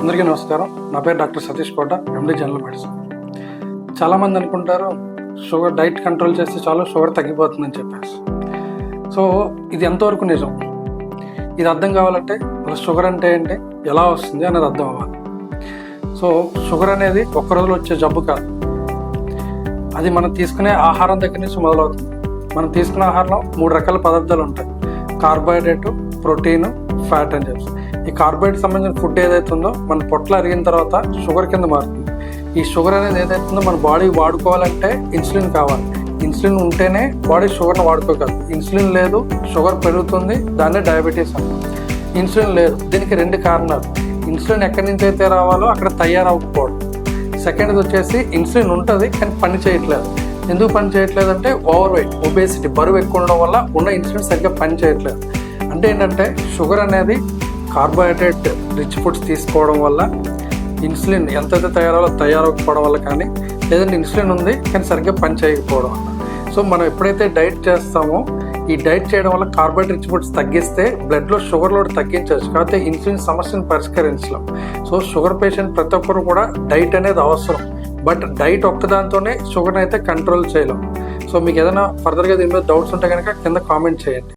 అందరికీ నమస్కారం. నా పేరు డాక్టర్ సతీష్ కోట, ఎండి జనరల్ మెడిసిన్. చాలామంది అనుకుంటారు షుగర్ డైట్ కంట్రోల్ చేస్తే చాలు షుగర్ తగ్గిపోతుందని చెప్పేసి. సో ఇది ఎంతవరకు నిజం? ఇది అర్థం కావాలంటే షుగర్ అంటే ఏంటి, ఎలా వస్తుంది అనేది అర్థం అవ్వాలి. సో షుగర్ అనేది ఒక్క రోజులో వచ్చే జబ్బు కాదు. అది మనం తీసుకునే ఆహారం దగ్గర నుంచి మొదలవుతుంది. మనం తీసుకునే ఆహారంలో 3 రకాల పదార్థాలు ఉంటాయి: కార్బోహైడ్రేట్, ప్రోటీన్, ఫ్యాట్ అని చెప్పి. ఈ కార్బోహైడ్రేట్ సంబంధించిన ఫుడ్ ఏదైతే ఉందో మన పొట్టలో అరిగిన తర్వాత షుగర్ కింద మారుతుంది. ఈ షుగర్ అనేది ఏదైతే ఉందో మన బాడీ వాడుకోవాలంటే ఇన్సులిన్ కావాలి. ఇన్సులిన్ ఉంటేనే బాడీ షుగర్ని వాడుకోగలదు. ఇన్సులిన్ లేదు, షుగర్ పెరుగుతుంది, దాన్నే డయాబెటీస్ అంటాం. ఇన్సులిన్ లేదు, దీనికి 2 కారణాలు. ఇన్సులిన్ ఎక్కడి నుంచి అయితే రావాలో అక్కడ తయారవ్వకపోవడం. సెకండ్ది వచ్చేసి ఇన్సులిన్ ఉంటుంది కానీ పని చేయట్లేదు. ఎందుకు పని చేయట్లేదు అంటే ఓవర్ వెయిట్, ఒబేసిటీ, బరువు ఎక్కువ ఉండడం వల్ల ఉన్న ఇన్సులిన్ సరిగ్గా పని చేయట్లేదు. అంటే ఏంటంటే షుగర్ అనేది కార్బోహైడ్రేట్ రిచ్ ఫుడ్స్ తీసుకోవడం వల్ల ఇన్సులిన్ ఎంతైతే తయారవకపోవడం వల్ల కానీ, లేదంటే ఇన్సులిన్ ఉంది కానీ సరిగ్గా పని చేయకపోవడం వల్ల. సో మనం ఎప్పుడైతే డైట్ చేస్తామో, ఈ డైట్ చేయడం వల్ల కార్బోహైడ్రేట్ రిచ్ ఫుడ్స్ తగ్గిస్తే బ్లడ్లో షుగర్ లోడ్ తగ్గించవచ్చు, కాకపోతే ఇన్సులిన్ సమస్యను పరిష్కరించలేం. సో షుగర్ పేషెంట్ ప్రతి ఒక్కరు కూడా డైట్ అనేది అవసరం. బట్ డైట్ ఒక్కదాంతోనే షుగర్ని అయితే కంట్రోల్ చేయలేం. సో మీకు ఏదైనా ఫర్దర్గా దీని మీద డౌట్స్ ఉంటే కనుక కింద కామెంట్ చేయండి.